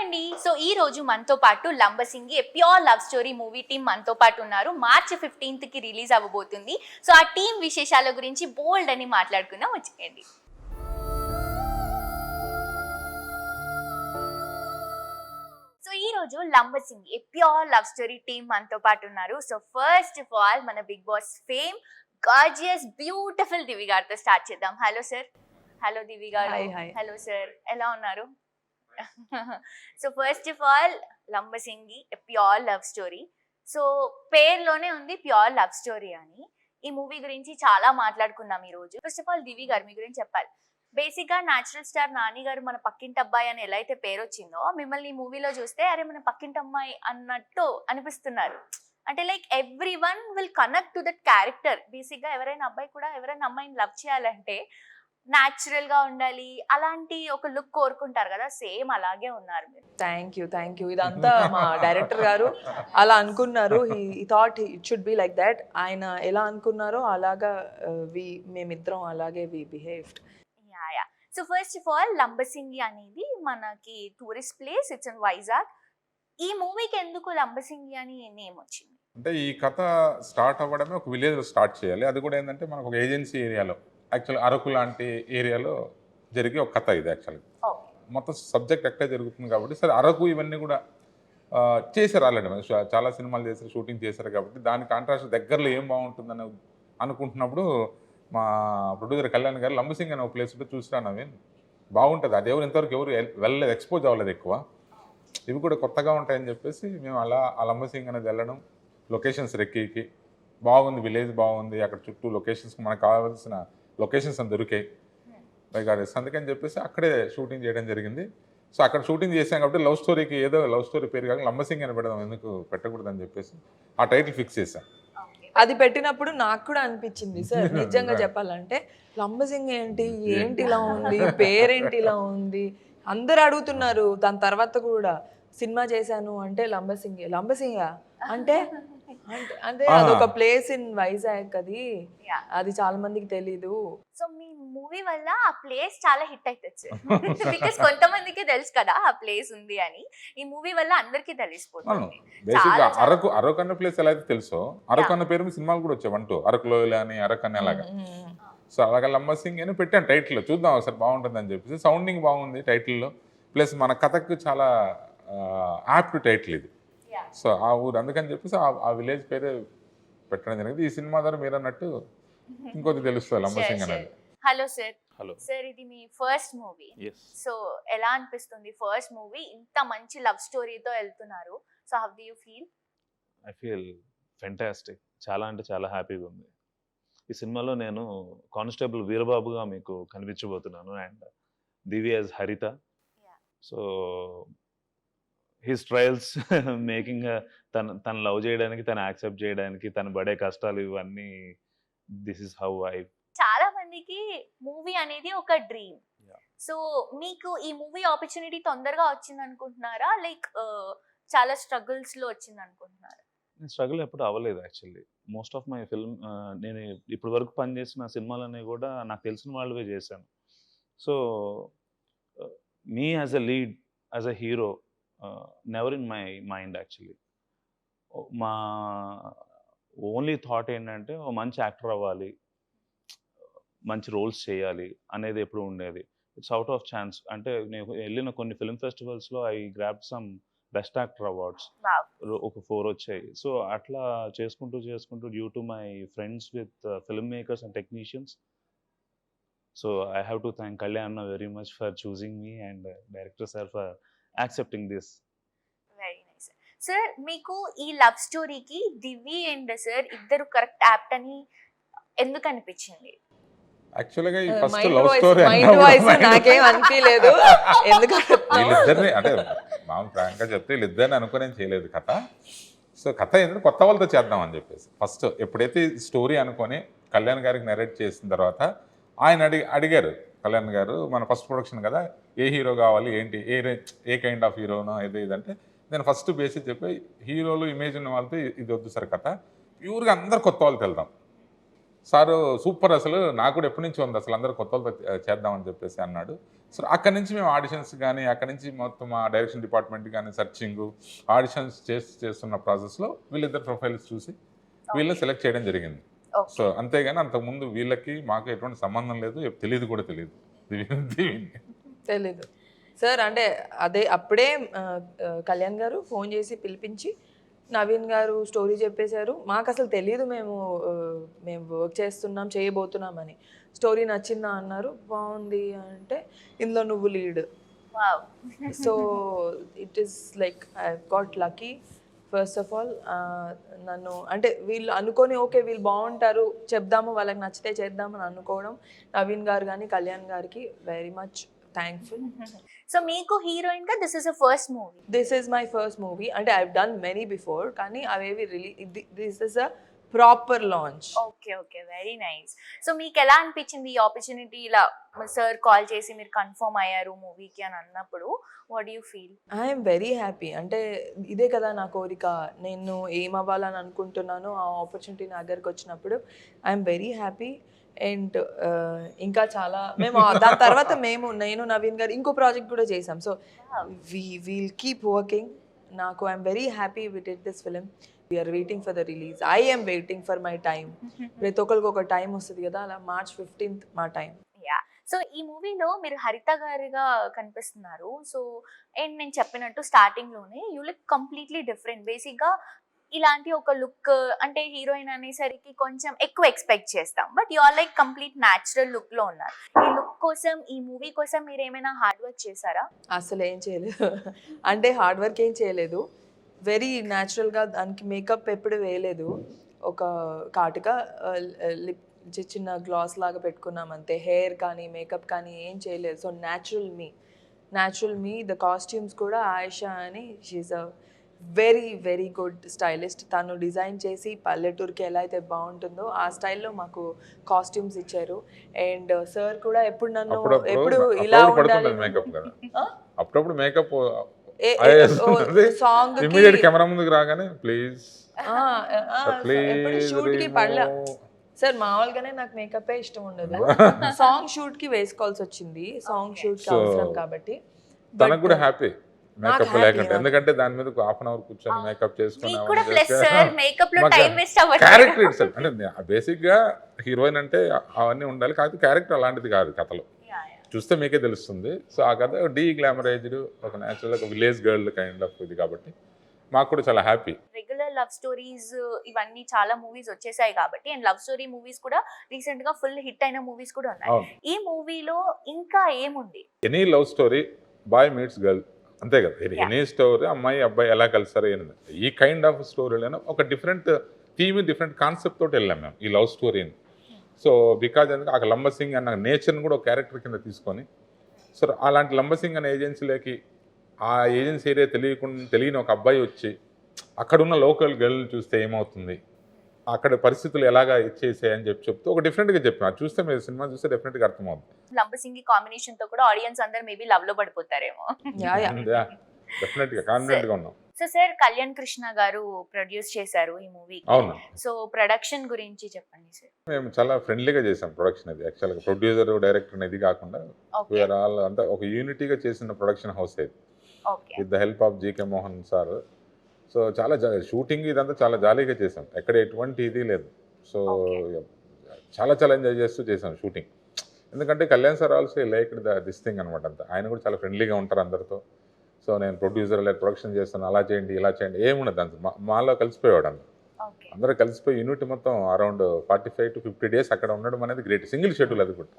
అండి. సో ఈ రోజు మనతో పాటు Lambasingi pure love story movie team మనతో పాటు ఉన్నారు. మార్చి 15th కి రిలీజ్ అవ్వబోతుంది. సో ఆ టీం విశేషాల గురించి బోల్డ్ అని మాట్లాడుకుందాం, వచ్చేయండి. సో ఈ రోజు Lambasingi pure love story team మనతో పాటు ఉన్నారు. సో ఫస్ట్ ఆఫ్ ఆల్ మన Bigg Boss fame gorgeous beautiful Divi గారితో స్టార్ట్ చేద్దాం. Hello sir. హలో దివి గారు. హలో సార్, ఎలా ఉన్నారు? So first of all Lambasingi pure love story. So పేరులోనే ఉంది ప్యూర్ లవ్ స్టోరీ అని. ఈ మూవీ గురించి చాలా మాట్లాడుకున్నాం ఈ రోజు. ఫస్ట్ ఆఫ్ ఆల్ దివి గారు మీ గురించి చెప్పాలి. బేసిక్ గా న్యాచురల్ స్టార్ నాని గారు మన పక్కింటి అబ్బాయి అని ఎలా అయితే పేరు వచ్చిందో, మిమ్మల్ని ఈ మూవీలో చూస్తే అరే మన పక్కింటి అమ్మాయి అన్నట్టు అనిపిస్తున్నారు. అంటే like every one will connect to that character. Basic గా ఎవరైనా అబ్బాయి కూడా ఎవరైనా అమ్మాయిని లవ్ చేయాలంటే న్యాచురల్ గా ఉండాలి, అలాంటి ఒక లుక్ కోరుకుంటారు కదా, సేమ్ అలాగే ఉన్నారు మీరు. థ్యాంక్ యూ ఇదంతా మా డైరెక్టర్ గారు అలా అనుకున్నారు. He thought it should be like that. ఆయన ఎలా అనుకున్నారో అలాగా మేమిద్దరం అలాగే we behaved. Yeah. So first of all Lambasingi అనేది మనకి tourist place, it's in Vizag. ఈ మూవీకి ఎందుకు లంబసింగి అని నేమ్ వచ్చింది? అంటే ఈ కథ స్టార్ట్ అవ్వడమే ఒక విలేజ్ లో స్టార్ట్ చేయాలి. అది కూడా ఏంటంటే మనకు ఒక ఏజెన్సీ ఏరియాలో, యాక్చువల్ అరకు లాంటి ఏరియాలో జరిగే ఒక కథ ఇది. యాక్చువల్గా మొత్తం సబ్జెక్ట్ ఎక్కడ జరుగుతుంది కాబట్టి సరే అరకు ఇవన్నీ కూడా చేశారు ఆల్రెడీ. చాలా సినిమాలు చేశారు, షూటింగ్ చేశారు కాబట్టి దాని కాంట్రాస్ట్ దగ్గరలో ఏం బాగుంటుందని అనుకుంటున్నప్పుడు మా ప్రొడ్యూసర్ కళ్యాణ్ గారు లంబసింగ్ అనే ఒక ప్లేస్ ఉంటే చూసిరాను, అవి బాగుంటుంది. అది ఇంతవరకు ఎవరు వెళ్ళలేదు, ఎక్స్పోజ్ అవ్వలేదు ఎక్కువ. ఇవి కూడా కొత్తగా ఉంటాయని చెప్పేసి మేము అలా ఆ లంబసింగ్ అనేది వెళ్ళడం, లొకేషన్స్ రెక్కి బాగుంది, విలేజ్ బాగుంది, అక్కడ చుట్టూ లొకేషన్స్ మనకు కావాల్సిన లొకేషన్స్ అని దొరికాయి బైగాడేస్, అందుకని చెప్పేసి అక్కడే షూటింగ్ చేయడం జరిగింది. సో అక్కడ షూటింగ్ చేసాం కాబట్టి లవ్ స్టోరీకి ఏదో లవ్ స్టోరీ పేరు కాక లంబసింగ్ అని పెడదాం, ఎందుకు పెట్టకూడదని చెప్పేసి ఆ టైటిల్ ఫిక్స్ చేశాం. అది పెట్టినప్పుడు నాకు కూడా అనిపించింది సార్, నిజంగా చెప్పాలంటే లంబసింగ్ ఏంటి ఇలా ఉంది, పేరేంటి ఇలా ఉంది, అందరు అడుగుతున్నారు. దాని తర్వాత కూడా సినిమా చేశాను అంటే లంబసింగా అంటే అంటే అదొక ప్లేస్ ఇన్ వైజాగ్, అది చాలా మందికి తెలీదు. సో మీ మూవీ వల్ల ఆ ప్లేస్ చాలా హిట్ అవుతుంది బికాస్ కొంతమందికి తెలుసు కదా ఆ ప్లేస్ ఉంది అని. ఈ మూవీ వల్ల అందరికీ తెలిసిపోతుంది. బేసిక్గా అరకు అన్న ప్లేస్ ఎలా అయితే తెలుసో, అరకు అన్న పేరు సినిమాలు కూడా వచ్చాయి, అంటూ అరకులో అని అరకు అని అలాగా. సో అలాగే లంబసింగ్ అని పెట్టాను టైటిల్, చూద్దాం ఒకసారి బాగుంటుంది అని చెప్పేసి. సౌండింగ్ బాగుంది టైటిల్లో, ప్లస్ మన కథకు చాలా యాప్ట్ టైటిల్ ఇది. సో ఆ ఊరు, అందుకని చెప్పేసి ఆ విలేజ్ పేరే పెట్టడం జరిగింది. ఈ సినిమా ద్వారా మీరు అన్నట్టు ఇంకొకటి తెలుస్తుంది లంబసింగ్ అనేది. Hello sir. హలో సార్, ఇది మీ ఫస్ట్ మూవీ. సో ఎలా అనిపిస్తుంది ఫస్ట్ మూవీ ఇంత మంచి లవ్ స్టోరీతో వెళ్తున్నారు? So how do you feel? I feel fantastic. చాలా అంటే చాలా హ్యాపీగా ఉంది. ఈ సినిమాలో నేను కానిస్టేబుల్ వీరబాబుగా మీకు కనిపించబోతున్నాను, అండ్ దివి యాజ్ హరిత. సో హిస్ ట్రయల్స్ మేకింగ్ తను లవ్ చేయడానికి, తను యాక్సెప్ట్ చేయడానికి, తను పడే కష్టాలు, ఇవన్నీ దిస్ ఇస్ హౌ ఐ. చాలా మందికి మూవీ అనేది ఒక డ్రీమ్. సో మీకు ఈ మూవీ ఆపర్చునిటీ తొందరగా వచ్చింది అనుకుంటున్నారా, లైక్ చాలా స్ట్రగుల్స్ లో వచ్చింది అనుకుంటున్నారా? స్ట్రగుల్ ఎప్పుడు అవ్వలేదు actually. Most of my film, నేను ఇప్పటి వరకు పనిచేసిన సినిమాలన్నీ కూడా నాకు తెలిసిన వాళ్ళవే చేశాను. So me as a lead, as a hero, never in my mind actually. మా ఓన్లీ థాట్ ఏంటంటే ఓ మంచి యాక్టర్ అవ్వాలి, మంచి రోల్స్ చేయాలి అనేది ఎప్పుడు ఉండేది. It's out of chance. అంటే నేను వెళ్ళిన కొన్ని ఫిల్మ్ ఫెస్టివల్స్లో I grab some best actor awards, ఒక 4 వచ్చాయి. సో అట్లా చేసుకుంటూ due to my friends with film makers and technicians. So I have to thank Kalyan very much for choosing me and director sir for accepting this. Very nice. Sir, మీకు ఈ love స్టోరీకి Divi and sir ఇద్దరు correct apt అని ఎందుకు అనిపించింది? యాక్చువల్గా ఈ first love story నాకేం అనిపించలేదు. వీళ్ళిద్దరిని అంటే మామూలు ఫ్రాంక్గా చెప్తే వీళ్ళిద్దరిని అనుకుని చేయలేదు కథ. సో కథ ఏంటంటే కొత్త వాళ్ళతో చేద్దామని చెప్పేసి ఫస్ట్ ఎప్పుడైతే స్టోరీ అనుకొని కళ్యాణ్ గారికి నరేట్ చేసిన తర్వాత ఆయన అడిగారు కళ్యాణ్ గారు, మన ఫస్ట్ ప్రొడక్షన్ కదా, ఏ హీరో కావాలి, ఏంటి, ఏ కైండ్ ఆఫ్ హీరోనో ఇదంటే నేను ఫస్ట్ బేసిక్ చెప్పి హీరోలు ఇమేజ్ ఉన్న వాళ్ళతో ఇది వద్దు సార్ కథ, ప్యూర్గా అందరు కొత్త వాళ్ళతో వెళ్దాం. సారు సూపర్, అసలు నాకు కూడా ఎప్పటి నుంచి ఉంది, అసలు అందరూ కొత్త వాళ్ళతో చేద్దామని చెప్పేసి అన్నాడు. సో అక్కడి నుంచి మేము ఆడిషన్స్ కానీ, అక్కడి నుంచి మొత్తం మా డైరెక్షన్ డిపార్ట్మెంట్ కానీ సెర్చింగ్, ఆడిషన్స్ చేస్తున్న ప్రాసెస్లో వీళ్ళిద్దరు ప్రొఫైల్స్ చూసి వీళ్ళని సెలెక్ట్ చేయడం జరిగింది. సో అంతేగాని అంతకుముందు వీళ్ళకి మాకు ఎటువంటి సంబంధం లేదు, తెలియదు కూడా తెలియదు. తెలీదు సార్. అంటే అప్పుడే కళ్యాణ్ గారు ఫోన్ చేసి పిలిపించి నవీన్ గారు స్టోరీ చెప్పేశారు. మాకు అసలు తెలియదు మేము వర్క్ చేస్తున్నాం, చేయబోతున్నామని. స్టోరీ నచ్చిందా అన్నారు, బాగుంది అంటే ఇందులో నువ్వు lead. So it is like I got lucky. First of all నన్ను అంటే వీళ్ళు అనుకొని ఓకే వీళ్ళు బాగుంటారు చెప్దాము, వాళ్ళకి నచ్చితే చేద్దామని అనుకోవడం, నవీన్ గారు కానీ కళ్యాణ్ గారికి వెరీ మచ్ థ్యాంక్ఫుల్. సో మీకు హీరోయిన్ గా this is a first movie? This is my first movie. అంటే ఐ డన్ మెనీ బిఫోర్, కానీ అవేవి this is a proper launch. Okay okay, very nice. So మీకు ఎలా అనిపించింది ఈ ఆపర్చునిటీ? ఇలా సార్ కాల్ చేసి మీరు కన్ఫర్మ్ అయ్యారు మూవీకి అని అన్నప్పుడు what you feel? I'm very happy. అంటే ఇదే కదా నా కోరిక, నేను ఏం అవ్వాలని అనుకుంటున్నానో ఆ ఆపర్చునిటీ నా దగ్గరకు వచ్చినప్పుడు ఐఎమ్ వెరీ హ్యాపీ. అండ్ ఇంకా చాలా మేము దాని తర్వాత నేను నవీన్ గారు ఇంకో ప్రాజెక్ట్ కూడా చేసాం. So we'll keep working. నాకు I am very happy with it this film. We are waiting for the release. I am waiting for my time. ప్రతి ఒక్కరికి ఒక టైం వస్తుంది కదా, అలా March 15th మా టైం. యా. సో ఈ మూవీలో మీరు హరిత గారిగా కనిపిస్తున్నారు. సో అండ్ నేను చెప్పినట్టు స్టార్టింగ్ లోనే you look completely different. Basic గా ఇలాంటి ఒక లుక్ అంటే హీరోయిన్ అనేసరికి కొంచెం ఎక్కువ ఎక్స్పెక్ట్ చేస్తాం, but you are like complete natural look లో ఉన్నారు. ఈ లుక్ కోసం, ఈ మూవీ కోసం మీరు ఏమైనా హార్డ్ వర్క్ చేశారా? అసలు ఏం చేయలేదు. అంటే హార్డ్ వర్క్ ఏం చేయలేదు, వెరీ న్యాచురల్గా. దానికి మేకప్ ఎప్పుడు వేయలేదు. ఒక కాటుగా లిప్ చిన్న గ్లాస్ లాగా పెట్టుకున్నాం అంతే. హెయిర్ కానీ మేకప్ కానీ ఏం చేయలేదు. So natural me. The costumes కూడా ఆయిషా అని, she's a very very good stylist. తను డిజైన్ చేసి పల్లెటూరుకి ఎలా అయితే బాగుంటుందో ఆ స్టైల్లో మాకు కాస్ట్యూమ్స్ ఇచ్చారు. అండ్ సార్ కూడా ఎప్పుడు నన్ను ఎప్పుడు ఇలా ఉండాలి, అప్పుడప్పుడు మేకప్ సాంగ్ కెమెరా ముందుకు రాగానే ప్లీజ్ షూట్ కి పడలే సార్. మామూలుగానే నాకు మేకప్ ఇష్టం ఉండదు. సాంగ్ షూట్ కి వేసుకోవాల్సి వచ్చింది, సాంగ్ షూట్ కి అవసరం కాబట్టి. తనకు కూడా హ్యాపీ మేకప్ లేకుండా, ఎందుకంటే దాని మీద హాఫ్ అన్ అవర్ కూర్చొని మేకప్ చేసుకుని క్యారెక్టర్ ఇట్స్ అంటే బేసిక్ గా హీరోయిన్ అంటే అవన్నీ ఉండాలి, కాకపోతే క్యారెక్టర్ అలాంటిది కాదు కథలో. చూస్తే మీకే తెలుస్తుంది. సో ఆ కథ డీ గ్లామరైజ్డ్, ఒక న్యాచురల్, ఒక విలేజ్ గర్ల్ కైండ్ ఆఫ్ ఇది కాబట్టి మాకు కూడా చాలా హ్యాపీ. రెగ్యులర్ లవ్ స్టోరీస్ ఇవన్నీ చాలా మూవీస్ వచ్చేసాయి కాబట్టి, అండ్ లవ్ స్టోరీ మూవీస్ కూడా రీసెంట్ గా ఫుల్ హిట్ అయిన మూవీస్ కూడా ఉన్నాయి. ఈ మూవీలో ఇంకా ఏముంది? Any love story, boy meets girl, అంతే కదా. ఎనీ స్టోరీ అమ్మాయి అబ్బాయి ఎలా కలిసారు ఏంది, ఈ కైండ్ ఆఫ్ స్టోరీలోనే ఒక డిఫరెంట్ థీమ్, డిఫరెంట్ కాన్సెప్ట్ తోటి వెళ్ళాం మేము ఈ లవ్ స్టోరీని. సో బికాజ్ ఎందుకంటే ఆ లంబసింగ్ అన్న నేచర్ని కూడా ఒక క్యారెక్టర్ కింద తీసుకొని, సో అలాంటి లంబసింగ్ అనే ఏజెన్సీలోకి, ఆ ఏజెన్సీ ఏరియా తెలియని ఒక అబ్బాయి వచ్చి అక్కడున్న లోకల్ గర్ల్ని చూస్తే ఏమవుతుంది, అక్కడ పరిస్థితులు ఎలాగా ఇచ్చేసాయని చెప్తూ ఒక డిఫరెంట్గా చెప్పాను. అది చూస్తే మీరు సినిమా చూస్తే డెఫినెట్గా అర్థమవుతుంది. లంబసింగి కాంబినేషన్ తో కూడా ఆడియన్స్ అందరూ మేబీ లవ్ లో పడిపోతారేమో. డెఫినెట్గా కాన్ఫిడెంట్ గా ఉన్నాం. సో సార్, కళ్యాణ్ కృష్ణ గారు ప్రొడ్యూస్ చేశారు ఈ మూవీ. అవును. సో ప్రొడక్షన్ గురించి చెప్పండి సార్. మేము చాలా ఫ్రెండ్లీగా చేసాం ప్రొడక్షన్. అది యాక్చువల్గా ప్రొడ్యూసర్ డైరెక్టర్ అనేది కాకుండా వీఆర్ ఆల్ అంతా ఒక యూనిటీగా చేసిన ప్రొడక్షన్ హౌస్ ఇది, with the help of GK Mohan sir. So చాలా షూటింగ్ ఇదంతా చాలా జాలీగా చేసాం, ఎక్కడ ఎటువంటి ఇది లేదు. సో చాలా చాలా ఎంజాయ్ చేస్తూ చేసాం షూటింగ్. ఎందుకంటే Kalyan sir also like this thing అనమాట. అంతా ఆయన కూడా చాలా ఫ్రెండ్లీగా ఉంటారు అందరితో. సో నేను ప్రొడ్యూసర్ లేదా ప్రొడక్షన్ చేస్తాను, అలా చేయండి ఇలా చేయండి ఏముండదు అంత. మాలో కలిసిపోయేవాడు అందరూ కలిసిపోయి యూనిట్ మొత్తం అరౌండ్ 45 to 50 days అక్కడ ఉండడం అనేది గ్రేట్. సింగిల్ షెడ్యూల్ అది కూడా,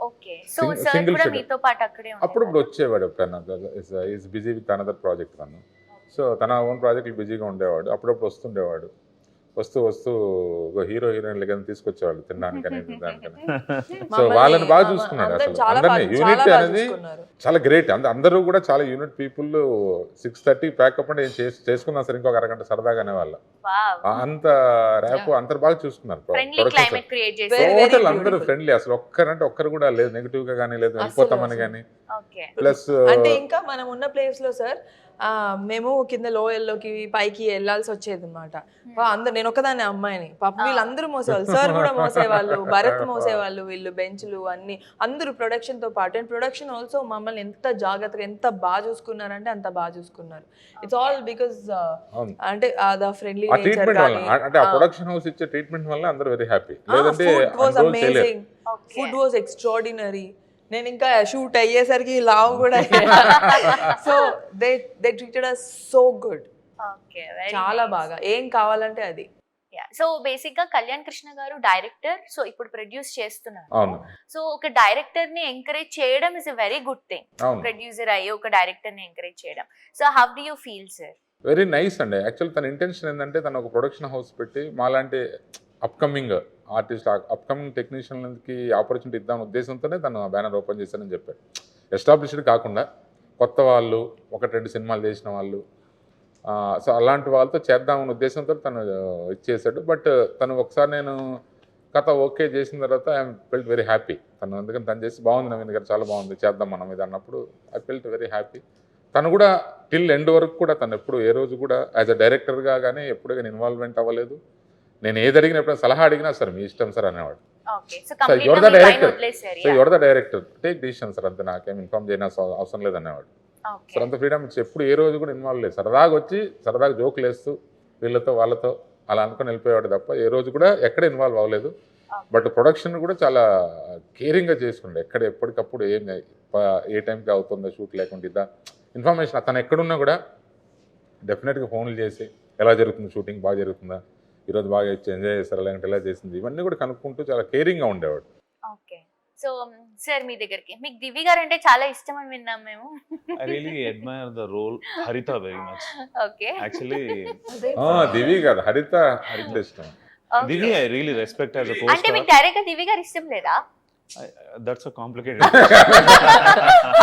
సింగిల్ షెడ్యూల్. అప్పుడప్పుడు వచ్చేవాడు, is busy with another project తను. సో తన ఓన్ ప్రాజెక్టులు బిజీగా ఉండేవాడు, అప్పుడప్పుడు వస్తుండేవాడు. వస్తూ హీరో హీరోయిన్లు కానీ తీసుకొచ్చేవాళ్ళు తినడానికి అనేది దానికని. సో వాళ్ళని బాగా చూసుకున్నాడు అసలు అందరినీ. యూనిట్ అనేది చాలా గ్రేట్. అందరూ కూడా చాలా యూనిట్ పీపుల్. 6:30 ప్యాకప్ అంటే చేసుకున్నా సరే ఇంకొక అరగంట సరదాగానే వాళ్ళ అంత ర్యాప్ అందరు బాగా చూసుకున్నారు. టోటల్ అందరూ ఫ్రెండ్లీ, అసలు ఒక్కరంటే ఒక్కరు కూడా లేదు నెగిటివ్ గా కానీ లేదు వెళ్ళిపోతామని కానీ. ప్లస్ అంటే ఇంకా మనం ఉన్న ప్లేస్ లో సార్ మేము కింద లోయల్లోకి పైకి వెళ్ళాల్సి వచ్చేది అనమాట. అందరు, నేను ఒక్కదాన్ని అమ్మాయిని, పాపం వీళ్ళందరూ మోసేవాళ్ళు, సార్ కూడా మోసేవాళ్ళు, భరత్ మోసేవాళ్ళు, వీళ్ళు బెంచ్లు అన్ని అందరూ ప్రొడక్షన్ తో పాటు. అండ్ ప్రొడక్షన్ ఆల్సో మమ్మల్ని ఎంత జాగ్రత్తగా ఎంత బాగా చూసుకున్నారంటే అంత బాగా చూసుకున్నారు. ఇట్స్ ఆల్ బికాస్ అంటే ద ఫ్రెండ్లీ ఆ నేచర్ ట్రీట్మెంట్ వల్ల, కానీ అంటే ఆ ప్రొడక్షన్ హౌస్ ఇచ్చే ట్రీట్మెంట్ వల్ల అందరూ వెరీ హ్యాపీ. లేదంటే ఫుడ్ వాజ్ అన్ని రోజులు చేయలేరు. Amazing, food was extraordinary. నేను ఇంకా షూట్ అయ్యేసరికి లావు కూడా so they treated us so good, okay, చాలా బాగా. ఏం కావాలంటే అది. సో బేసిక్ గా కళ్యాణ్ కృష్ణ గారు డైరెక్టర్, సో ఇప్పుడు ప్రొడ్యూస్ చేస్తున్నారు. అవును సో ఒక డైరెక్టర్ ని ఎంకరేజ్ చేయడం is a very good thing. అవును ప్రొడ్యూసర్ అయ్యి ఒక డైరెక్టర్ ని ఎంకరేజ్ చేయడం. So how do you feel sir? Very nice అండి. యాక్చువల్ తన ఇంటెన్షన్ ఏంటంటే తను ఒక ప్రొడక్షన్ హౌస్ పెట్టి మాలాంటి అప్కమింగ్ ఆర్టిస్ట్, అప్కమింగ్ టెక్నీషియన్కి ఆపర్చునిటీ ఇద్దాం ఉద్దేశంతోనే తను బ్యానర్ ఓపెన్ చేశానని చెప్పాడు. ఎస్టాబ్లిష్డ్ కాకుండా కొత్త వాళ్ళు, 1-2 సినిమాలు చేసిన వాళ్ళు, సో అలాంటి వాళ్ళతో చేద్దామన్న ఉద్దేశంతో తను ఇచ్చేసాడు. బట్ తను ఒకసారి నేను కథ ఓకే చేసిన తర్వాత ఐఎమ్ ఫెల్ట్ వెరీ హ్యాపీ. తను ఎందుకంటే తను చేసి బాగుంది, నవీన్ గారు చాలా బాగుంది, చేద్దాం మనం ఇది అన్నప్పుడు ఐ ఫెల్ట్ వెరీ హ్యాపీ. తను కూడా టిల్ ఎండ్ వరకు కూడా తను ఎప్పుడు ఏ రోజు కూడా యాజ్ అ డైరెక్టర్గా కానీ ఎప్పుడు కానీ ఇన్వాల్వ్మెంట్ అవ్వలేదు. నేను ఏది అడిగినా, ఎప్పుడైనా సలహా అడిగినా సార్ మీ ఇష్టం సార్ అనేవాడు. Sir your the director, so your the director, take decision sir, అంతే, నాకేం ఇన్ఫార్మ్ చేయని అవసరం లేదు అనేవాడు. సార్ అంత ఫ్రీడమ్ ఇచ్చి ఎప్పుడు ఏ రోజు కూడా ఇన్వాల్వ్ లేదు. సరదాగా వచ్చి సరదాగా జోకులు వేస్తూ వీళ్ళతో వాళ్ళతో అలా అనుకుని వెళ్ళిపోయేవాడు తప్ప ఏ రోజు కూడా ఎక్కడ ఇన్వాల్వ్ అవ్వలేదు. బట్ ప్రొడక్షన్ కూడా చాలా కేరింగ్గా చేసుకుండే. ఎక్కడ ఎప్పటికప్పుడు ఏ టైంకి అవుతుందో షూట్ లేకుండా ఇద్దా ఇన్ఫర్మేషన్ తను ఎక్కడున్నా కూడా డెఫినెట్గా ఫోన్లు చేసి ఎలా జరుగుతుంది షూటింగ్, బాగా జరుగుతుందా, ఈరోజు బాగా ఎంజాయ్ చేస్తారా, లేదంటే ఎలా చేసింది, ఇవన్నీ కూడా కనుక్కుంటూ చాలా కేరింగ్గా ఉండేవాడు. ఓకే. సో సార్ మీ దగ్గరికి మీకు దివి గారు అంటే చాలా ఇష్టం అని విన్నాం మేము. I really admire the role Haritha very much. Okay. Actually, దివి కాదు, హరిత ఇష్టం. Divi I really respect as a అంటే co-star. మీకు డైరెక్ట్ గా దివి గారు ఇష్టం లేదా? That's a complicated.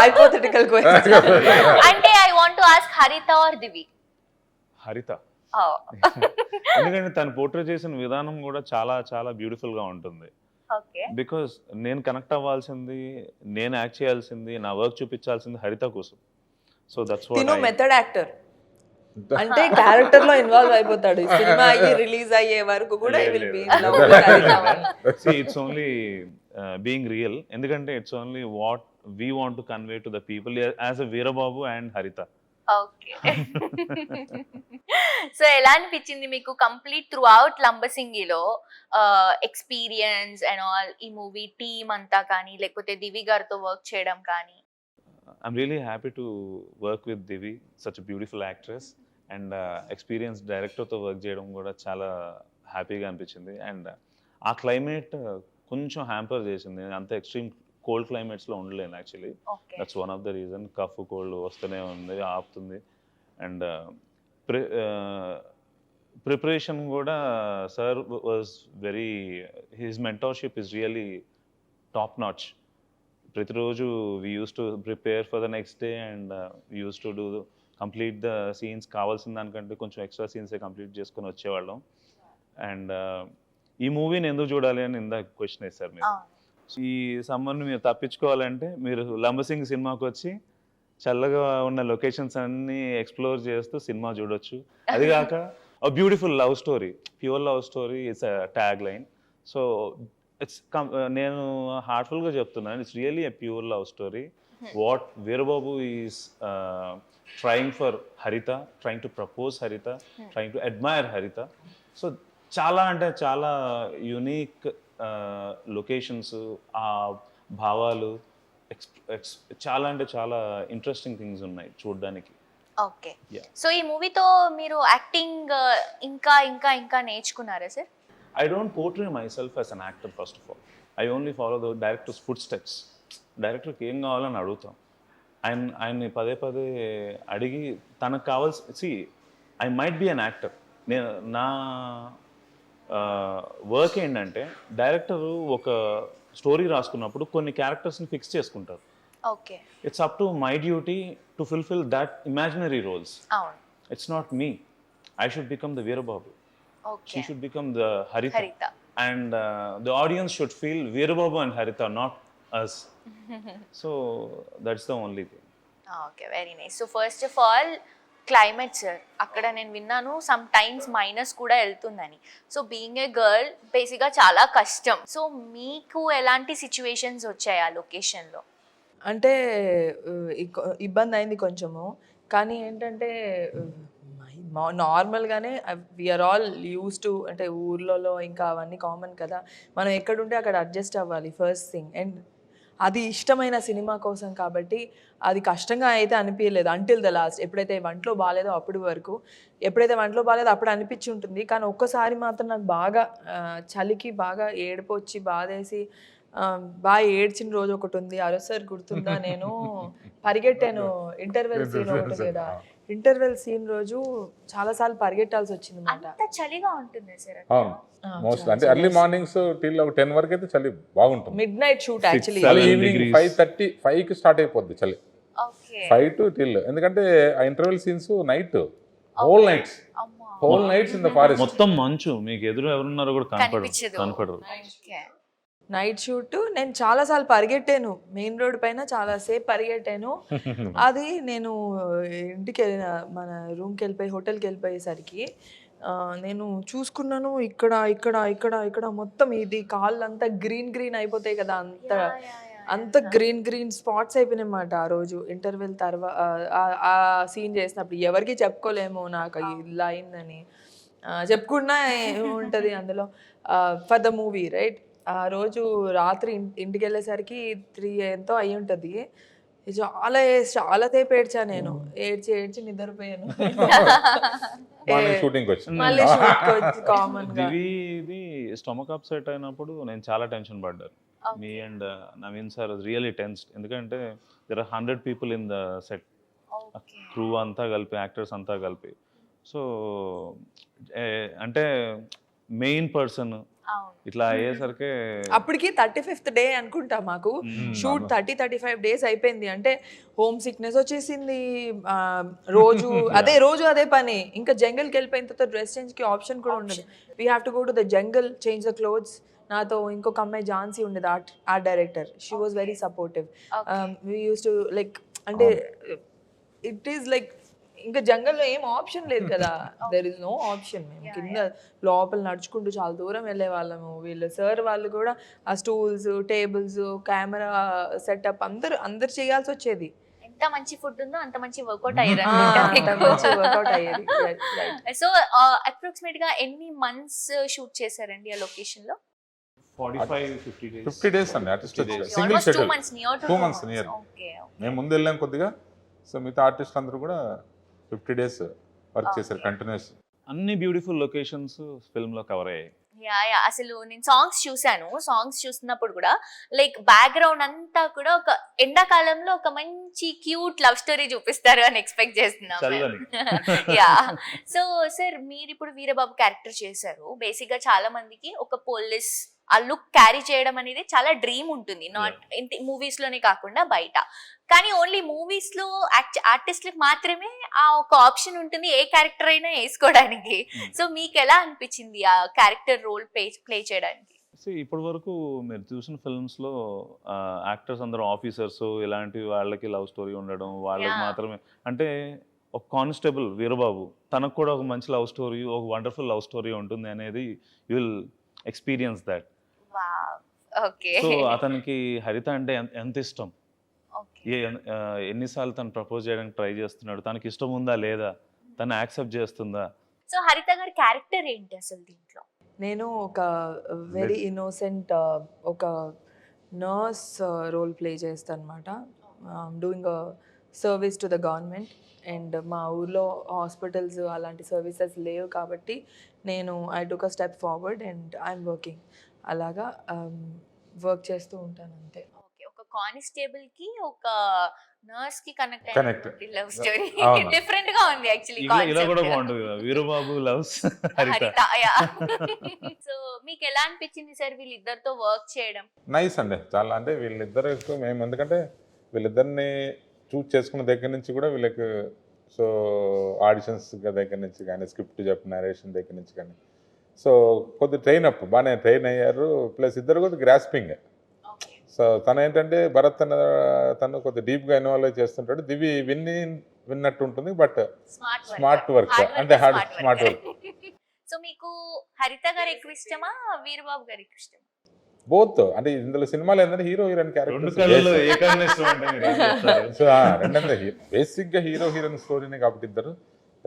Hypothetical question. అంటే ఐ వాంట్ టు ఆస్క్ హరిత ఆర్ దివి. Haritha. ఎందుకంటే తను పోర్ట్రే చేసిన విధానం కూడా చాలా చాలా బ్యూటిఫుల్ గా ఉంటుంది. ఓకే. బికాస్ నేను కనెక్ట్ అవ్వాల్సింది, నేను యాక్ట్ చేయాల్సింది, నా వర్క్ చూపించాల్సింది హరిత కోసం. సో దట్స్ తిను వాట్ మెథడ్ యాక్టర్, అంటే క్యారెక్టర్ లో ఇన్వాల్వ్ అయిపోతాడు. సినిమా అయ్యి రిలీజ్ అయ్యే వరకు కూడా విల్ బి లవ్ విత్ హరిత. See, it's only being real. ఎందుకంటే it's only what we want to convey to the people as a Veerababu and Haritha. Okay. So ఎలా అనిపించింది మీకు కంప్లీట్ త్రూ అవుట్ లంబసింగిలో ఎక్స్పీరియన్స్ అండ్ ఆల్, ఈ movie team అంతా కానీ లేకపోతే దివి గారితో వర్క్ చేయడం కానీ? I'm really happy to work with Divi, such a beautiful actress, and experienced director తో వర్క్ చేయడం కూడా చాలా హ్యాపీగా అనిపించింది. అండ్ ఆ క్లైమేట్ కొంచెం హ్యాంపర్ చేసింది. అంత ఎక్స్ట్రీమ్ కోల్డ్ క్లైమేట్స్లో ఉండలేను actually. Okay. That's one of the reason. Cough cold వస్తూనే ఉంది, ఆపుతుంది. అండ్ ప్రిపరేషన్ కూడా sir was very, his mentorship is really top notch. ప్రతిరోజు we use to prepare for the next day and use to do complete the scenes. కావాల్సిన దానికంటే కొంచెం extra సీన్సే complete చేసుకొని వచ్చేవాళ్ళం. అండ్ ఈ మూవీని ఎందుకు చూడాలి అని ఇందాక క్వశ్చన్ వేస్తారు మీరు. ఈ సమ్మర్ని మీరు తప్పించుకోవాలంటే మీరు లంబసింగ్ సినిమాకి వచ్చి చల్లగా ఉన్న లొకేషన్స్ అన్నీ ఎక్స్ప్లోర్ చేస్తూ సినిమా చూడొచ్చు. అది కాక beautiful love story, pure love story it's tag line. So it's నేను హార్ట్ఫుల్గా చెప్తున్నాను, it's really a pure love story. What Veerababu is trying for హరిత, ట్రయింగ్ టు ప్రపోజ్ హరిత, ట్రయింగ్ టు అడ్మైర్ హరిత. సో చాలా అంటే చాలా యూనిక్ లొకేషన్స్, ఆ భావాలు, చాలా అంటే చాలా ఇంట్రెస్టింగ్ థింగ్స్ ఉన్నాయి చూడడానికి. ఓకే. సో ఈ మూవీతో మీరు యాక్టింగ్ ఇంకా ఇంకా ఇంకా నేర్చుకున్నారా sir? I don't portray myself as an actor first of all. I only follow the director's footsteps. డైరెక్టర్కి ఏం కావాలని అడుగుతాం. ఆయన్ని పదే పదే అడిగి తనకు కావాల్సి I might be an actor. నేను నా వర్క్ ఏంటంటే డైరెక్టర్ ఒక స్టోరీ రాసుకున్నప్పుడు కొన్ని క్యారెక్టర్స్ని ఫిక్స్ చేసుకుంటారు. Okay. It's up to my duty to fulfil that imaginary roles. అవును. It's not me. I should become the Veerababu. Okay. She should become the Haritha. And the audience should feel Veerababu and Haritha, not us. So that's the only thing. Okay, very nice. So first of all climate sir, అక్కడ నేను విన్నాను some times minus కూడా వెళ్తుందని. So being a girl బేసిక్గా చాలా కష్టం. So మీకు ఎలాంటి సిచ్యువేషన్స్ వచ్చాయి ఆ లొకేషన్లో? అంటే ఇబ్బంది అయింది కొంచెము, కానీ ఏంటంటే నార్మల్గానే వీఆర్ ఆల్ యూస్ టు, అంటే ఊర్లలో ఇంకా అవన్నీ కామన్ కదా, మనం ఎక్కడుంటే అక్కడ అడ్జస్ట్ అవ్వాలి ఫస్ట్ థింగ్. అండ్ అది ఇష్టమైన సినిమా కోసం కాబట్టి అది కష్టంగా అయితే అనిపించలేదు అంటిల్ ద లాస్ట్. ఎప్పుడైతే వంటలో బాగాలేదో అప్పటి వరకు, ఎప్పుడైతే వంటలో బాగాలేదో అప్పుడు అనిపించి ఉంటుంది. కానీ ఒక్కసారి మాత్రం నాకు బాగా చలికి బాగా ఏడుపు వచ్చి బాధేసి బాగా ఏడ్చిన రోజు ఒకటి ఉంది. ఆ రోజు సార్ గుర్తుందా, నేను పరిగెట్టాను ఇంటర్వెల్ సీన్ ఒకటి కదా, ఇంటర్వెల్ సీన్ రోజు చాలాసార్లు పరిగెట్టాల్సి వచ్చింది అనమాట. అంత చలిగా ఉంటుంది సార్? అవును, మోస్ట్ అంటే ఎర్లీ మార్నింగ్స్ టిల్ ఒక 10 వరకు అయితే చలి బాగుంటుంది. Midnight shoot actually, evening 5:30 start అయిపోద్ది చలి, 5 to till. ఎందుకంటే ఆ interval scenes night, whole nights in the forest, మొత్తం మంచు, మీకు ఎదురు ఎవరున్నారో కూడా కనపడరు. Night shoot. నేను చాలాసార్లు పరిగెట్టాను మెయిన్ రోడ్ పైన, చాలాసేపు పరిగెట్టాను. అది నేను ఇంటికి వెళ్ళిన, మన రూమ్కి వెళ్ళిపోయి హోటల్కి వెళ్ళిపోయేసరికి నేను చూసుకున్నాను, ఇక్కడ ఇక్కడ ఇక్కడ ఇక్కడ మొత్తం ఇది కాళ్ళు అంతా గ్రీన్ అయిపోతాయి కదా, అంత గ్రీన్ స్పాట్స్ అయిపోయినాయి అన్నమాట ఆ రోజు ఇంటర్వెల్ తర్వాత. ఆ సీన్ చేసినప్పుడు ఎవరికి చెప్పుకోలేము నాకు ఇలా అయిందని, చెప్పుకున్నా ఏముంటుంది అందులో. ఫర్ ద మూవీ రైట్, ఆ రోజు రాత్రి ఇంటికి వెళ్ళేసరికి 3 ఎంతో అయి ఉంటుంది. చాలా సేపు ఏడ్చా నేను, ఏడ్చి నిద్రపోయాను. మళ్ళీ కామన్ గా ఇది స్టమక్ అప్సెట్ అయినప్పుడు నేను చాలా టెన్షన్ పడ్డాను. Me and Naveen sir really tensed, ఎందుకంటే there are 100 people in the set, crew అంతా కలిపి, యాక్టర్స్ అంతా కలిపి. సో అంటే మెయిన్ పర్సన్ ఇట్లా అయ్యేసరికి అప్పటికి 35th డే అనుకుంటా మాకు షూట్. 35 days అయిపోయింది. అంటే హోమ్ సిక్నెస్ వచ్చేసింది రోజు అదే పని. ఇంకా జంగల్కి వెళ్ళిపోయిన తర్వాత డ్రెస్ చేంజ్కి ఆప్షన్ కూడా ఉండదు. We have to go to the jungle, change the clothes. నాతో ఇంకొక అమ్మాయి ఝాన్సీ ఉండేది, art director. She was very supportive. We use to like, అంటే ఇట్ ఈస్ లైక్ ఇంకా జంగల్లో ఏం ఆప్షన్ లేదు కదా, దెర్ ఇస్ నో ఆప్షన్. మేము కింద లోపల నడుచుకుంటూ చాలా దూరం వెళ్ళే వాళ్ళము. వీళ్ళు సార్ వాళ్ళు కూడా ఆ స్టూల్స్, టేబుల్స్, కెమెరా సెటప్ అందరు చేయాల్సి వచ్చేది. ఎంత మంచి ఫుడ్ ఉందో అంత మంచి వర్కౌట్ అయ్యారు. సో అప్రాక్సిమేట్ గా ఎన్ని మంత్స్ షూట్ చేశారండి ఆ లొకేషన్ లో? 50 days అండి, సింగిల్ షెడ్యూల్, 2 months నియర్. మేము ముందు వెళ్ళాం కొద్దిగా, సో మిగతా ఆర్టిస్ట్ అందరూ కూడా 50 days వర్క్ చేశారు కంటిన్యూస్. అన్ని బ్యూటిఫుల్ లొకేషన్స్ ఫిల్మ్ లో కవర్ అయ్యాయి. యా అసలు నేను సాంగ్స్ చూసాను. సాంగ్స్ చూస్తున్నప్పుడు కూడా లైక్ బ్యాక్గ్రౌండ్ అంతా కూడా ఒక ఎండాకాలంలో ఒక మంచి క్యూట్ లవ్ స్టోరీ చూపిస్తారు అని ఎక్స్పెక్ట్ చేస్తున్నాను. యా. సో సార్, మీరు ఇప్పుడు వీరబాబు క్యారెక్టర్ చేశారు. బేసిక్ గా చాలా మందికి ఒక పోలీస్ ఆ లుక్ క్యారీ చేయడం అనేది చాలా డ్రీమ్ ఉంటుంది, నాట్ మూవీస్ లోనే కాకుండా బయట. కానీ ఓన్లీ మూవీస్ లో ఆర్టిస్ట్లకు మాత్రమే ఆ ఒక ఆప్షన్ ఉంటుంది, ఏ క్యారెక్టర్ అయినా వేసుకోవడానికి. సో మీకు ఎలా అనిపించింది ఆ క్యారెక్టర్ రోల్ ప్లే చేయడానికి? ఇప్పటి వరకు మీరు చూసిన ఫిల్మ్స్ లో యాక్టర్స్ అందరూ ఆఫీసర్స్, ఇలాంటి వాళ్ళకి లవ్ స్టోరీ ఉండడం, వాళ్ళకి మాత్రమే. అంటే ఒక కానిస్టేబుల్ వీరబాబు, తనకు కూడా ఒక మంచి లవ్ స్టోరీ, ఒక వండర్ఫుల్ లవ్ స్టోరీ ఉంటుంది అనేది you will experience that. So అతనికి హరిత అంటే ఎంత ఇష్టం, ఎన్నిసార్లు తను ప్రపోజ్ చేయడానికి ట్రై చేస్తున్నాడు, తనకి ఇష్టం ఉందా లేదా, తను యాక్సెప్ట్ చేస్తుందా. సో హరిత గారి క్యారెక్టర్ ఏంటి అసలు దీంట్లో? నేను ఒక వెరీ ఇన్నోసెంట్ ఒక నర్స్ రోల్ ప్లే చేస్తాను అనమాట. Doing service to the government. And మా ఊర్లో హాస్పిటల్స్ అలాంటి సర్వీసెస్ లేవు కాబట్టి నేను I took a step forward and I'm working. అలాగా వర్క్ చేస్తూ ఉంటాను అంతే. ఒక కానిస్టేబుల్ కి ఒక నర్స్ కి కనెక్ట్ లవ్ స్టోరీ డిఫరెంట్ గా ఉంది యాక్చువల్లీ. ఇలా కూడా బాగుంటుంది కదా, వీరబాబు లవ్స్ హరిత. సో మీకు ఎలా అనిపించింది సార్ వీళ్ళిద్దరితో వర్క్ చేయడం? నైస్ అండి, చాలా. అంటే వీళ్ళిద్దరు మేము ఎందుకంటే వీళ్ళిద్దరిని చూస్ చేసుకున్న దగ్గర నుంచి కూడా వీళ్ళకి, సో ఆడిషన్స్ దగ్గర నుంచి కానీ, స్క్రిప్ట్ చెప్పిన నరేషన్ దగ్గర నుంచి కానీ, సో కొద్ది ట్రైన్ అప్ బాగానే ట్రైన్ అయ్యారు. ప్లస్ ఇద్దరు కొద్ది గ్రాస్పింగ్. సో తను ఏంటంటే భరత్ తను కొద్ది డీప్గా ఇన్వాల్వ్ చేస్తుంటాడు. దివి విన్ని విన్నట్టు ఉంటుంది, బట్ స్మార్ట్ స్మార్ట్ వర్క్ అంటే స్మార్ట్ వర్క్. సో మీకు హరిత గారు ఎక్కువ ఇష్టమా, వీరబాబు గారు ఎక్కువ ఇష్టమా? బోత్ అంటే ఇందులో సినిమాలు ఏంటంటే హీరో హీరోయిన్ రెండు కళ్ళలో క్యారెక్టర్ ఏకాన్వేషం అంటే మీరు ఏం చెప్తారు? సో రెండంతా బేసిక్ గా హీరో హీరోయిన్ స్టోరీనే కాబట్టి ఇద్దరు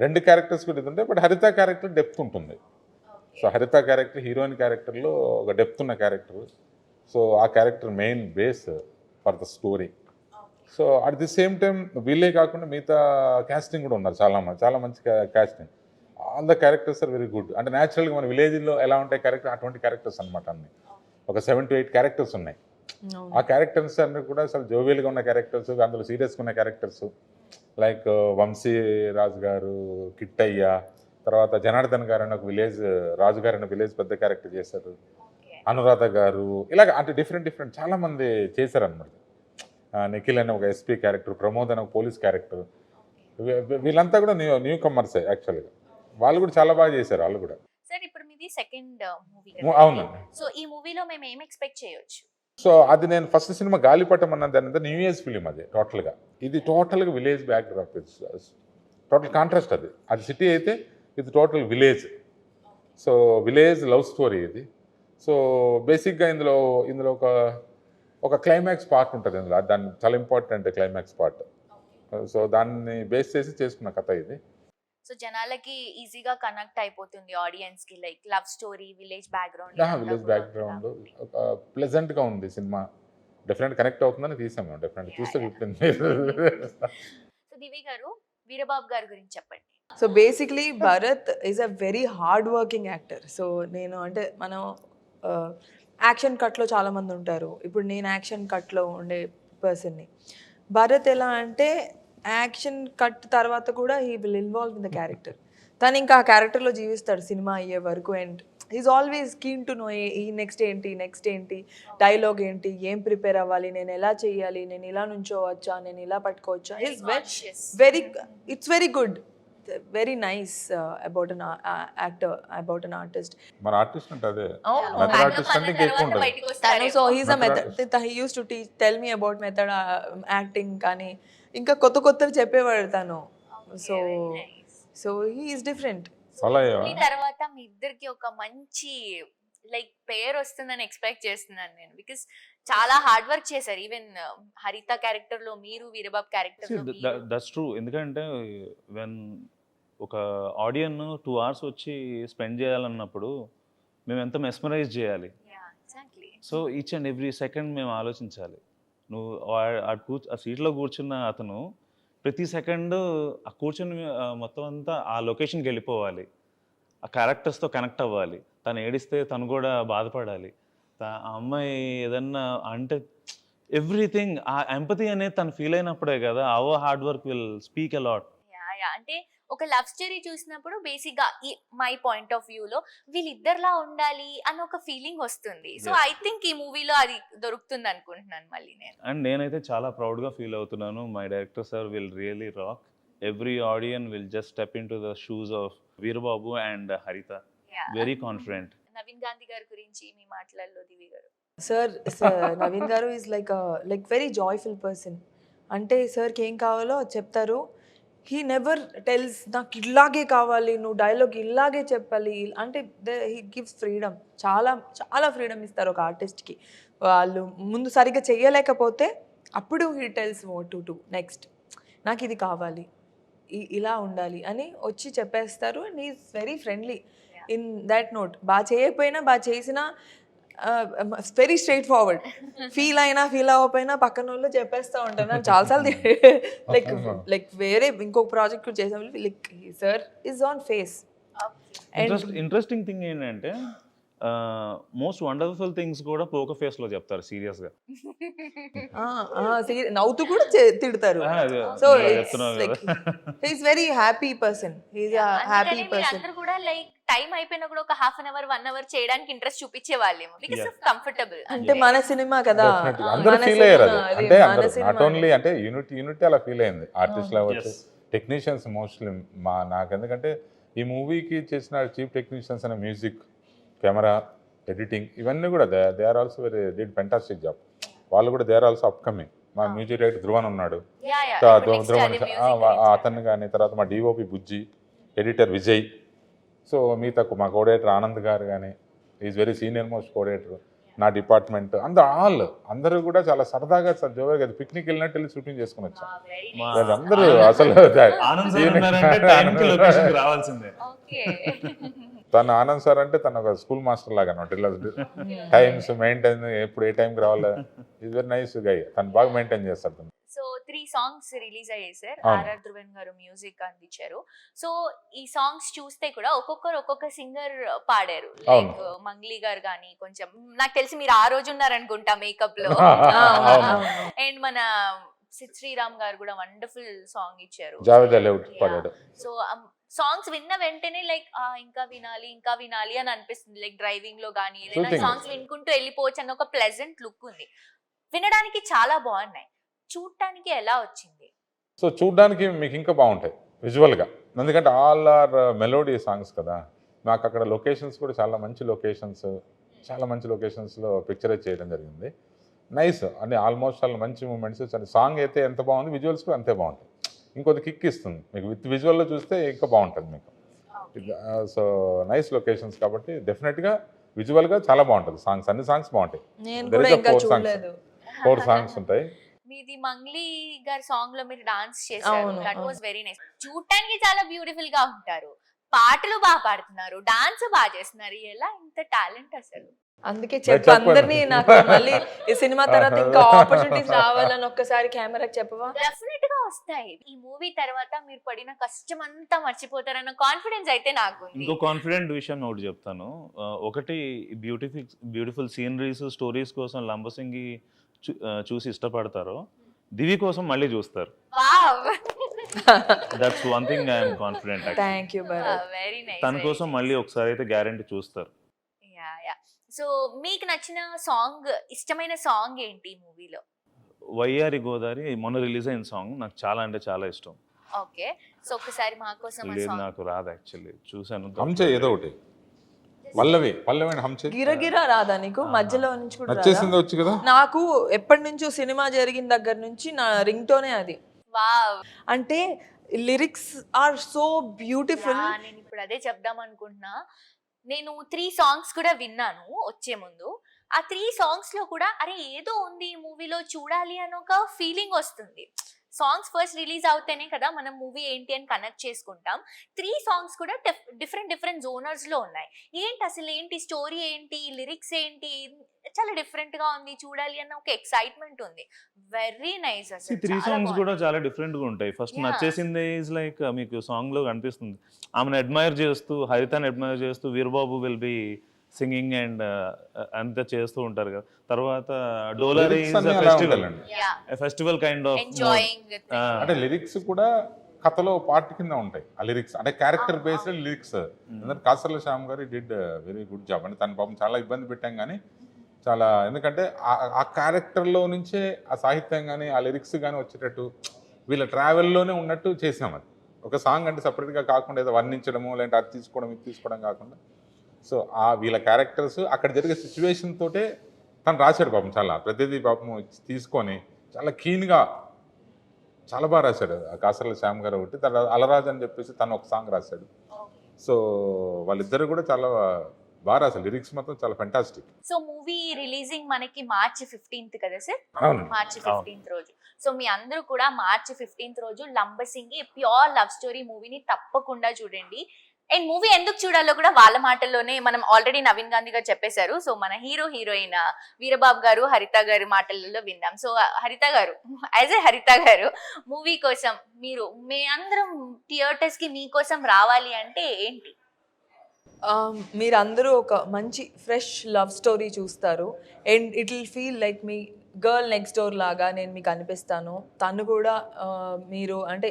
రెండు క్యారెక్టర్స్ కూడా ఇది ఉంటాయి, బట్ హరిత క్యారెక్టర్ డెప్త్ ఉంటుంది. సో హరిత క్యారెక్టర్ హీరోయిన్ క్యారెక్టర్లో ఒక డెప్త్ ఉన్న క్యారెక్టర్. సో ఆ character main base for the story. So at the same time వీళ్ళే కాకుండా మిగతా క్యాస్టింగ్ కూడా ఉన్నారు చాలా మంచి casting. All the characters are very good. అంటే న్యాచురల్గా మన విలేజ్లో ఎలా ఉంటాయి క్యారెక్టర్ అటువంటి క్యారెక్టర్స్ అనమాట. అన్ని ఒక 7 to 8 క్యారెక్టర్స్ ఉన్నాయి. ఆ క్యారెక్టర్స్ అన్ని కూడా అసలు జోవియల్గా ఉన్న క్యారెక్టర్స్, అందులో సీరియస్గా ఉన్న క్యారెక్టర్స్ లైక్ వంశీ రాజు గారు, కిట్టయ్య, తర్వాత జనార్దన్ గారు అని ఒక విలేజ్ రాజు గారు అనే విలేజ్ పెద్ద క్యారెక్టర్ చేశారు, అనురాధ గారు, ఇలాగ అంటే డిఫరెంట్ చాలా మంది చేశారనమాట. నిఖిల్ అనే ఒక ఎస్పీ క్యారెక్టర్, ప్రమోద్ అనే ఒక పోలీస్ క్యారెక్టర్, వీళ్ళంతా కూడా న్యూ కమర్సే యాక్చువల్గా. వాళ్ళు కూడా చాలా బాగా చేశారు వాళ్ళు కూడా. సార్ ఇప్పుడు మీది సెకండ్ మూవీ, అవునండి. సో ఈ మూవీలో మేము ఏం ఎక్స్పెక్ట్ చేయొచ్చు? సో అది నేను ఫస్ట్ సినిమా గాలిపటం అన్నది అనేది న్యూ ఇయర్స్ ఫిలిం. అది టోటల్గా ఇది టోటల్గా విలేజ్ బ్యాక్డ్రాప్. టోటల్ కాంట్రాస్ట్ అది సిటీ అయితే ఇది total village. So village love story ఇది. సో బేసిక్గా ఇందులో ఒక క్లైమాక్స్ పార్ట్ ఉంటుంది ఇందులో. దాన్ని చాలా ఇంపార్టెంట్ క్లైమాక్స్ పార్ట్. సో దాన్ని బేస్ చేసి చేసుకున్న కథ ఇది. సో జనాలకి ఈజీగా కనెక్ట్ అయిపోతుంది ఆడియన్స్ కి, like love story, village background. Village background ప్లెజెంట్గా ఉంది సినిమా. డెఫినెట్ కనెక్ట్ అవుతుందని తీసాం మేము. డెఫినెట్ చూస్తే చెప్పింది. సో దివి గారు, వీరబాబు గారి గురించి చెప్పండి. So basically Bharat is a very hard working actor. So నేను అంటే మనం యాక్షన్ కట్లో చాలామంది ఉంటారు, ఇప్పుడు నేను యాక్షన్ కట్లో ఉండే పర్సన్ని. భరత్ ఎలా అంటే యాక్షన్ కట్ తర్వాత కూడా he will involve in the character. తను ఇంకా ఆ క్యారెక్టర్లో జీవిస్తాడు సినిమా అయ్యే వరకు. And is always keen to know ఈ నెక్స్ట్ ఏంటి, డైలాగ్ ఏంటి, ఏం ప్రిపేర్ అవ్వాలి, నేను ఎలా చేయాలి, నేను ఇలా నుంచోవచ్చా, నేను ఇలా పట్టుకోవచ్చా. It's very good, very nice about an actor, about an artist. మన ఆర్టిస్ట్ అంటే అదే మెథడ్ ఆర్టిస్ట్ అంటే ఇంకా ఎక్కువ ఉంటుంది. So he's a method, he use to tell me about method acting. కానీ ఇంకా కొత్తవి చెప్పేవాడు తను. So he is different. తర్వాత మీ ఇద్దరికి ఒక మంచి లైక్ పేరు వస్తుందని ఎక్స్పెక్ట్ చేస్తున్నాను నేను, బికాస్ చాలా హార్డ్ వర్క్ చేశారు. ఈవెన్ హరిత క్యారెక్టర్ లో మీరు, వీరబాబు క్యారెక్టర్ లో మీరు. That's true. ఎందుకంటే వెన్ ఒక ఆడియన్ 2 hours వచ్చి స్పెండ్ చేయాలన్నప్పుడు మేము ఎంత మెస్మరైజ్ చేయాలి. So each and every second మేము ఆలోచించాలి. నువ్వు ఆ సీట్లో కూర్చున్న అతను ప్రతి సెకండ్ ఆ కూర్చొని మొత్తం అంతా ఆ లొకేషన్కి వెళ్ళిపోవాలి, ఆ క్యారెక్టర్స్తో కనెక్ట్ అవ్వాలి. తను ఏడిస్తే తను కూడా బాధపడాలి, ఆ అమ్మాయి ఏదన్నా అంటే ఎవ్రీథింగ్ ఆ ఎంపతి అనేది తను ఫీల్ అయినప్పుడే కదా our hard work will speak a lot. అంటే ఒక లవ్ స్టోరీ చూసినప్పుడు బేసిక్ గా మై పాయింట్ ఆఫ్ వ్యూ లో వీళ్ళిద్దరిలా ఉండాలి అని ఒక ఫీలింగ్ వస్తుంది. సో ఐ థింక్ ఈ మూవీలో అది దొరుకుతుంది అనుకుంటున్నాను మళ్ళీ నేను. అండ్ నేనైతే చాలా ప్రౌడ్గా ఫీల్ అవుతున్నాను. My director sir will really rock. Every audience will just step into the shoes of Veerababu and Haritha. Very confident. Naveen Gandhi గారి గురించి మీ మాటలలో దివి గారు. సార్ నవీన్ గారు is like very joyful person. అంటే సార్కి ఏం కావాలో చెప్తారు. హీ నెవర్ టెల్స్ నాకు ఇలాగే కావాలి, నువ్వు డైలాగ్ ఇలాగే చెప్పాలి అంటే. హీ గివ్స్ ఫ్రీడమ్, చాలా ఫ్రీడమ్ ఇస్తారు ఒక ఆర్టిస్ట్కి. వాళ్ళు ముందు సరిగ్గా చెయ్యలేకపోతే అప్పుడు he tells what to do next, నాకు ఇది కావాలి, ఇలా ఉండాలి అని వచ్చి చెప్పేస్తారు. And he is very friendly in that note. బాగా చేయకపోయినా బాగా చేసినా వెరీ స్ట్రైట్ ఫార్వర్డ్. ఫీల్ అవ్వకపోయినా పక్కన వాళ్ళు చెప్పేస్తూ ఉంటాను చాలాసార్లు. లైక్ వేరే ఇంకొక ప్రాజెక్ట్ చేసాం, like sir is on face. Interesting thing ఏంటంటే మోస్ట్ వండర్ఫుల్ థింగ్స్ కూడా పోకర్ ఫేస్ లో చెప్తారు సీరియస్ గా. నవ్వుతూ కూడా తిడతారు. So he's very happy person. He's a happy person. అందరూ కూడా లైక్ టైం అయిపోయినా కూడా ఒక హాఫ్ అన్ అవర్ 1 hour చేయడానికి ఇంట్రెస్ట్ చూపించే వాళ్ళేమో, బికాస్ ఆఫ్ కంఫర్టబుల్. అంటే మన సినిమా కదా, అందరూ ఫీల్ అయ్యారు. అంటే నాట్ ఓన్లీ అంటే యూనిటీ అలా ఫీల్ అయింది. ఆర్టిస్ట్ అవ్వచ్చు, టెక్నీషియన్స్ మోస్ట్లీ నాకు. ఎందుకంటే ఈ మూవీకి చేసిన చీఫ్ టెక్నీషియన్స్ అనే మ్యూజిక్, కెమెరా, ఎడిటింగ్ ఇవన్నీ కూడా they are also did fantastic job. వాళ్ళు కూడా దే ఆర్ ఆల్సో అప్కమింగ్. మా మ్యూజిక్ డైరెక్టర్ ధ్రువన్ ఉన్నాడు, యా యా ధ్రువన్ అతన్ని కానీ, తర్వాత మా DOP Bujji, editor Vijay, so మిగతా మా కోఆర్డినేటర్ ఆనంద్ గారు కానీ, is very senior most coordinator, నా డిపార్ట్మెంట్ అందరూ కూడా చాలా సరదాగా జోరుగా పిక్నిక్ వెళ్ళినట్టు వెళ్ళి షూటింగ్ చేసుకుని వచ్చాం. అందరూ అసలు రావాల్సిందే. తను ఆనంద్ సార్ అంటే తను ఒక స్కూల్ మాస్టర్ లాగా అనమాట. ఇలా టైమ్స్ మెయింటైన్, ఎప్పుడు ఏ టైంకి రావాలా, ఈజ్ వెరీ నైస్ గై, తను బాగా మెయింటైన్ చేస్తారు తను. సో 3 సాంగ్స్ రిలీజ్ అయ్యాయి సార్, అవును. ఆర్ఆర్ ధ్రువన్ గారు మ్యూజిక్ అందించారు. సో ఈ సాంగ్స్ చూస్తే కూడా ఒక్కొక్కరు ఒక్కొక్క సింగర్ పాడారు, అవును. లైక్ మంగ్లీ గారు కానీ, కొంచెం నాకు తెలిసి మీరు ఆ రోజు ఉన్నారనుకుంటా మేకప్ లో, అవును. అండ్ మన సిద్ శ్రీరామ్ గారు కూడా వండర్ఫుల్ సాంగ్ ఇచ్చారు. జావేద్ అలీ ఒకటి పాడాడు. సో సాంగ్స్ విన్న వెంటనే లైక్ ఇంకా వినాలి అని అనిపిస్తుంది. లైక్ డ్రైవింగ్ లో కానీ ఏదైనా Soothing. సాంగ్స్ వినుకుంటూ వెళ్ళిపోవచ్చు అన్న ఒక ప్లెజెంట్ లుక్ ఉంది. వినడానికి చాలా బాగున్నాయి, చూడటానికి ఎలా వచ్చింది? సో చూడ్డానికి మీకు ఇంకా బాగుంటాయి విజువల్గా, ఎందుకంటే ఆల్ ఆర్ మెలోడీ సాంగ్స్ కదా. మాకు అక్కడ లొకేషన్స్ కూడా చాలా మంచి లొకేషన్స్లో పిక్చరైజ్ చేయడం జరిగింది. నైస్ అంటే ఆల్మోస్ట్ చాలా మంచి మూమెంట్స్. సాంగ్ అయితే ఎంత బాగుంది, విజువల్స్ కూడా అంతే బాగుంటాయి. ఇంకొద్ది కిక్ ఇస్తుంది మీకు, విత్ విజువల్లో చూస్తే ఇంకా బాగుంటుంది మీకు. సో నైస్ లొకేషన్స్ కాబట్టి డెఫినెట్గా విజువల్గా చాలా బాగుంటుంది. సాంగ్స్ అన్ని సాంగ్స్ బాగుంటాయి. నేను There కూడా is a ఇంకా 4 songs. చూడలేదు. 4 సాంగ్స్ ఉంటాయి. మీది మంగ్లీ గారి సాంగ్ లో మీరు డాన్స్ చేశారు, అవును, దట్ అవును. Was very nice. చూడటానికి చాలా బ్యూటిఫుల్ గా ఉంటారు, పాటలు బాగా పాడుతున్నారు, డాన్స్ బాగా చేస్తున్నారు. ఎలా ఇంత టాలెంట్ అసలు? అందుకే నేను చెప్పు చెప్పాను. అందరినీ, నాకు మళ్ళీ ఈ సినిమా తర్వాత ఇంకా ఆపర్చునిటీస్ రావాలని ఒక్కసారి కెమెరాకి చెప్పవా? డెఫినెట్ గా వస్తాయి. ఈ మూవీ తర్వాత మీరు పడిన కష్టం అంతా మర్చిపోతారన్న కాన్ఫిడెన్స్ అయితే నాకు ఉంది. ఇంకో కాన్ఫిడెంట్ విషయం ఒకటి చెప్తాను. ఒకటి బ్యూటిఫుల్ సీనరీస్, స్టోరీస్ కోసం లంబసింగి చూసి ఇష్టపడతారో దివి కోసం మళ్ళీ చూస్తారు. Wow, that's one thing I'm confident. Thank you Bharat. Very nice. తన కోసం మళ్ళీ ఒకసారి అయితే గ్యారంటీ చూస్తారు. Yeah yeah. సో మీకు నచ్చిన సాంగ్, ఇష్టమైన సాంగ్ ఏంటి ఈ మూవీలో? వయ్యారి గోదారి మొన్న రిలీజ్ అయిన సాంగ్ నాకు చాలా అంటే చాలా ఇష్టం. ఓకే, సో ఒకసారి మా కోసం ఆ లేదు సాంగ్. నాకు రాదు యాక్చువల్లీ, చూసాను. హంచే ఏదో ఒకటి, పల్లవి హంచే గిరగిరా రాదా నీకు? మధ్యలో నుంచి కూడా రాదా? నచ్చేసింది వచ్చు కదా. నాకు ఎప్పటి నుంచో సినిమా జరిగిన దగ్గర నుంచి నా రింగ్ టోనే అది. వావ్, అంటే లిరిక్స్ ఆర్ సో బ్యూటిఫుల్. నేను ఇప్పుడు అదే చెప్దాం అనుకుంటున్నా. నేను 3 సాంగ్స్ కూడా విన్నాను వచ్చే ముందు. ఆ 3 సాంగ్స్ లో కూడా అరే ఏదో ఉంది ఈ మూవీలో, చూడాలి అని ఒక ఫీలింగ్ వస్తుంది. సాంగ్స్ ఫస్ట్ రిలీజ్ అవుతేనే కదా మనం మూవీ ఏంటి అని కనెక్ట్ చేసుకుంటాం. 3 సాంగ్స్ కూడా డిఫరెంట్ జోనర్స్ లో ఉన్నాయి. అసలు ఏంటి స్టోరీ, ఏంటి లిరిక్స్, ఏంటి చాలా డిఫరెంట్ గా ఉంది, చూడాలి అన్న ఒక ఎక్సైట్మెంట్ ఉంది. వెరీ నైస్ అసలు. 3 సాంగ్స్ కూడా చాలా డిఫరెంట్ గా ఉంటాయి. First Yeah. నచ్చేసింది ఈజ్ లైక్ మీకు సాంగ్ లో కనిపిస్తుంది ఆమెను అడ్మైర్ చేస్తూ, హరితని అడ్మైర్ చేస్తూ Veerababu will be singing and అంతా చేస్తూ ఉంటారు కదా. తర్వాత డోలారీ Lyrics అన్నీ అలా ఉంటాయండి. Festival kind of enjoying. అంటే లిరిక్స్ కూడా కథలో పార్ట్ కింద ఉంటాయి. ఆ లిరిక్స్ అంటే క్యారెక్టర్ బేస్డ్ లిరిక్స్. ఎందుకంటే కాసర్ల శ్యామ్ గారు డిడ్ వెరీ గుడ్ జాబ్. అంటే తన పాపం చాలా ఇబ్బంది పెట్టాం కానీ చాలా, ఎందుకంటే ఆ క్యారెక్టర్లో నుంచే ఆ సాహిత్యం కానీ ఆ లిరిక్స్ కానీ వచ్చేటట్టు వీళ్ళ ట్రావెల్లోనే ఉన్నట్టు చేసాం. అది ఒక సాంగ్ అంటే సపరేట్గా కాకుండా ఏదో వర్ణించడము, లేదంటే అది తీసుకోవడం ఇది తీసుకోవడం కాకుండా, సో ఆ వీళ్ళ క్యారెక్టర్స్ అక్కడ జరిగే సిచ్యువేషన్ తోటే తను రాశాడు పాపం. చాలా ప్రతిదీ పాపం తీసుకొని చాలా కీన్గా చాలా బాగా రాశాడు. కాసర్ల శ్యామ్ గారు ఒకటి, తర్వాత అలరాజ్ అని చెప్పేసి తను ఒక సాంగ్ రాశాడు. సో వాళ్ళిద్దరు కూడా చాలా బాగా రాశారు. లిరిక్స్ మాత్రం చాలా ఫెంటాస్టిక్. సో మూవీ రిలీజింగ్ మనకి మార్చ్ 15th కదా సార్? అవును. మార్చ్ 15th రోజు. సో మీ అందరూ కూడా మార్చ్ 15th రోజు లంబసింగి ప్యూర్ లవ్ స్టోరీ మూవీని తప్పకుండా చూడండి. అండ్ మూవీ ఎందుకు చూడాలో కూడా వాళ్ళ మాటల్లోనే మనం ఆల్రెడీ నవీన్ గాంధీ గారు చెప్పేశారు. సో మన హీరోయిన్ వీరబాబు గారు, హరిత గారి మాటలలో విందాం. సో హరిత గారు, యాజ్ ఏ హరిత గారు, మూవీ కోసం మీ అందరం థియేటర్స్ కి మీకోసం రావాలి అంటే ఏంటి? మీరందరూ ఒక మంచి ఫ్రెష్ లవ్ స్టోరీ చూస్తారు. And it will feel like me girl next door లాగా నేను మీకు అనిపిస్తాను. తను కూడా మీరు అంటే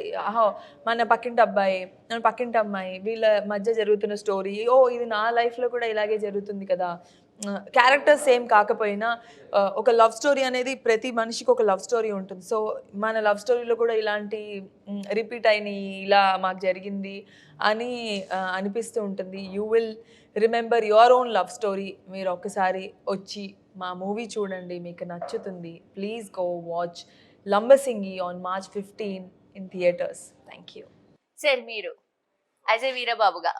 మన పక్కింటి అబ్బాయి, మన పక్కింటి అమ్మాయి, వీళ్ళ మధ్య జరుగుతున్న స్టోరీ, ఇది నా లైఫ్లో కూడా ఇలాగే జరుగుతుంది కదా. క్యారెక్టర్స్ సేమ్ కాకపోయినా ఒక లవ్ స్టోరీ అనేది ప్రతి మనిషికి ఒక లవ్ స్టోరీ ఉంటుంది. సో మన లవ్ స్టోరీలో కూడా ఇలాంటి రిపీట్ అయినాయి, ఇలా మాకు జరిగింది అని అనిపిస్తూ ఉంటుంది. You will remember your own love story. మీరు ఒక్కసారి వచ్చి మా మూవీ చూడండి, మీకు నచ్చుతుంది. Please go watch Lambasingi on March 15 in theaters. Thank you. Sir మీరు యాజ్ ఏ వీరబాబుగా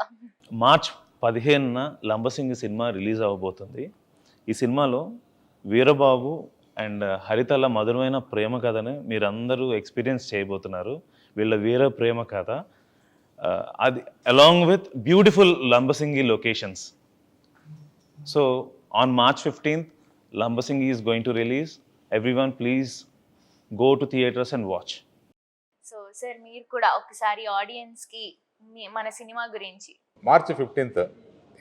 మార్చ్ 15న లంబసింగి సినిమా రిలీజ్ అవ్వబోతుంది. ఈ సినిమాలో వీరబాబు అండ్ హరితల మధురమైన ప్రేమ కథని మీరందరూ ఎక్స్పీరియన్స్ చేయబోతున్నారు. వీళ్ళ వీర ప్రేమ కథ, అది along with beautiful Lambasingi locations. So on March 15th, Lambasingi is going to release. Everyone please go to theaters and watch. So sir మీరు కూడా ఒకసారి ఆడియన్స్ కి మన సినిమా గురించి మార్చి 15th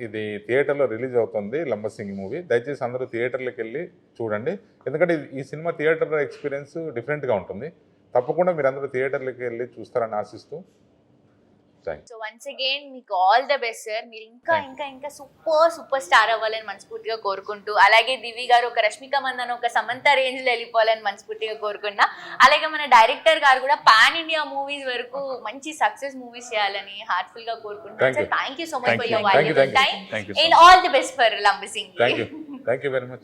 ఇది థియేటర్లో రిలీజ్ అవుతుంది లంబసింగి మూవీ. దయచేసి అందరూ థియేటర్లకు వెళ్ళి చూడండి, ఎందుకంటే ఈ సినిమా థియేటర్ ఎక్స్పీరియన్స్ డిఫరెంట్గా ఉంటుంది. తప్పకుండా మీరు అందరూ థియేటర్లకు వెళ్ళి చూస్తారని ఆశిస్తూ థ్యాంక్ సో వన్స్ అగైన్ మీకు ఆల్ ద బెస్ట్ సార్. మీరు ఇంకా ఇంకా ఇంకా సూపర్ స్టార్ అవ్వాలని మనస్ఫూర్తిగా కోరుకుంటూ, అలాగే దివి గారు ఒక రష్మిక మందన ఒక సమంత రేంజ్ లో వెళ్ళిపోవాలని మనస్ఫూర్తిగా కోరుకున్నా. అలాగే మన డైరెక్టర్ గారు కూడా పాన్ ఇండియా మూవీస్ వరకు మంచి సక్సెస్ మూవీస్ చేయాలని హార్ట్ఫుల్ గా కోరుకుంటున్నాను sir. Thank you so much for your valuable time Thank you so and much. All the best for Lambasingi. You very much.